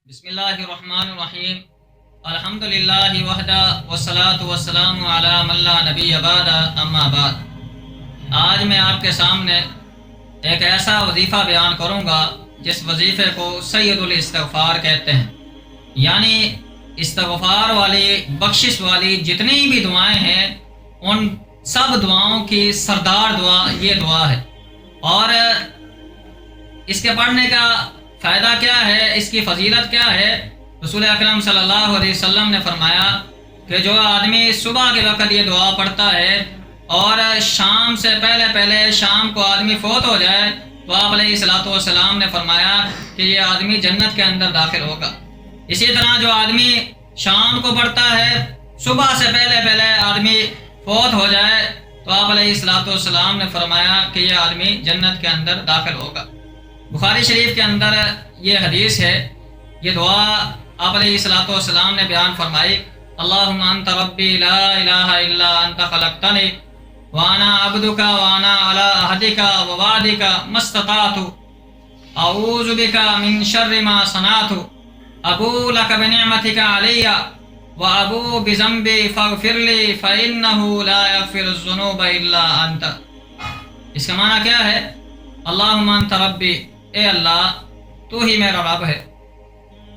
بسم اللہ الرحمن الرحیم الحمدللہ وحدہ والصلاة والسلام علی من لا نبی بعد اما بعد۔ آج میں آپ کے سامنے ایک ایسا وظیفہ بیان کروں گا جس وظیفے کو سید الاستغفار کہتے ہیں، یعنی استغفار والی بخشش والی جتنی بھی دعائیں ہیں ان سب دعاؤں کی سردار دعا یہ دعا ہے۔ اور اس کے پڑھنے کا فائدہ کیا ہے، اس کی فضیلت کیا ہے؟ رسول اکرم صلی اللہ علیہ وسلم نے فرمایا کہ جو آدمی صبح کے وقت یہ دعا پڑھتا ہے اور شام سے پہلے شام کو آدمی فوت ہو جائے تو آپ علیہ الصلوۃ والسلام نے فرمایا کہ یہ آدمی جنت کے اندر داخل ہوگا۔ اسی طرح جو آدمی شام کو پڑھتا ہے، صبح سے پہلے آدمی فوت ہو جائے تو آپ علیہ الصلوۃ والسلام نے فرمایا کہ یہ آدمی جنت کے اندر داخل ہوگا۔ بخاری شریف کے اندر یہ حدیث ہے، یہ دعا آپ علیہ الصلوۃ والسلام نے بیان فرمائی، اللہم انت ربی لا الہ الا انت خلقتنی وانا عبدک وانا علی عہدک ووعدک ما استطعت اعوذ بک من شر ما صنعت ابوء لک بنعمتک علی وابوء بذنبی فاغفر لی فانہ لا یغفر الذنوب الا انت۔ اس کا معنی کیا ہے؟ اللہم انت ربی، اے اللہ تو ہی میرا رب ہے،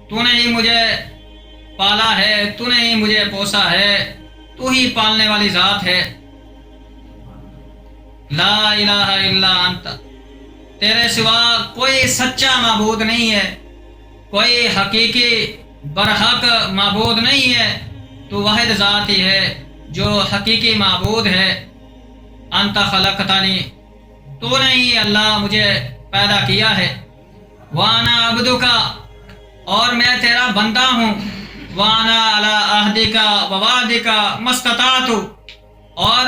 تو نے ہی مجھے پالا ہے، تو نے ہی مجھے پوسا ہے، تو ہی پالنے والی ذات ہے۔ لا الہ الا انت، تیرے سوا کوئی سچا معبود نہیں ہے، کوئی حقیقی برحق معبود نہیں ہے، تو واحد ذات ہی ہے جو حقیقی معبود ہے۔ انت خلقتنی، تو نے ہی اللہ مجھے پیدا کیا ہے، وانا عبدکا، اور میں تیرا بندہ ہوں، وانا علی عہدکا ووعدکا ما استطعت، اور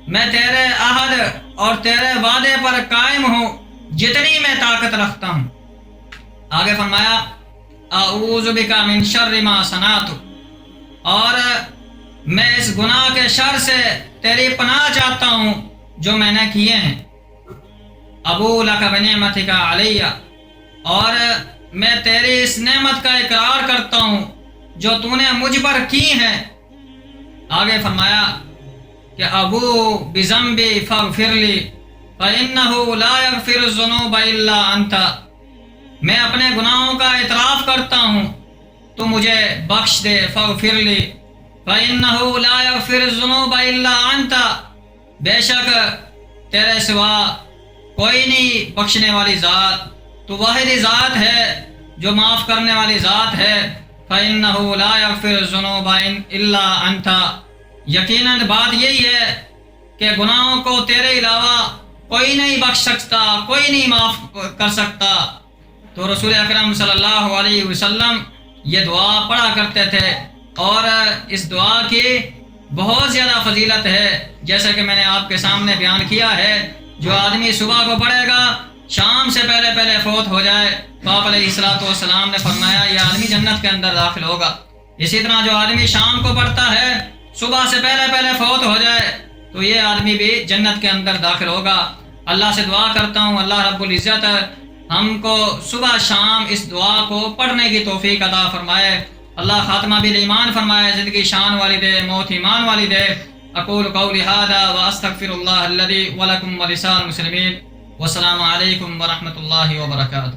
میں تیرے عہد اور تیرے وعدے پر قائم ہوں جتنی میں طاقت رکھتا ہوں۔ آگے فرمایا اعوذ بک من شر ما صنعت، اور میں اس گناہ کے شر سے تیری پناہ چاہتا ہوں جو میں نے کیے ہیں۔ ابوء لک بنعمتک علی، اور میں تیری اس نعمت کا اقرار کرتا ہوں جو تو نے مجھ پر کی ہے۔ آگے فرمایا کہ ابوء بذنبی فاغفر لی فانہ لا یغفر الذنوب الا انت، میں اپنے گناہوں کا اعتراف کرتا ہوں تو مجھے بخش دے، فاغفر لی فانہ لا یغفر الذنوب الا انت، بے شک تیرے سوا کوئی نہیں بخشنے والی ذات، تو واحد ذات ہے جو معاف کرنے والی ذات ہے۔ فَإِنَّهُ لَا يَغْفِرُ الذُّنُوبَ إِلَّا أَنْتَ، یقیناً بات یہی ہے کہ گناہوں کو تیرے علاوہ کوئی نہیں بخش سکتا، کوئی نہیں معاف کر سکتا۔ تو رسول اکرم صلی اللہ علیہ وسلم یہ دعا پڑھا کرتے تھے، اور اس دعا کی بہت زیادہ فضیلت ہے، جیسا کہ میں نے آپ کے سامنے بیان کیا ہے۔ جو آدمی صبح کو پڑھے گا، شام سے پہلے فوت ہو جائے تو آپ علیہ الصلوۃ والسلام نے فرمایا یہ آدمی جنت کے اندر داخل ہوگا۔ اسی طرح جو آدمی شام کو پڑھتا ہے، صبح سے پہلے فوت ہو جائے تو یہ آدمی بھی جنت کے اندر داخل ہوگا۔ اللہ سے دعا کرتا ہوں اللہ رب العزت ہم کو صبح شام اس دعا کو پڑھنے کی توفیق عطا فرمائے۔ اللہ خاتمہ بالایمان فرمائے، زندگی شان والی دے، موت ایمان والی دے۔ اقول قولی ھذا واستغفر اللہ الذی ولکم ولسائر المسلمین، والسلام علیکم ورحمۃ اللہ وبرکاتہ۔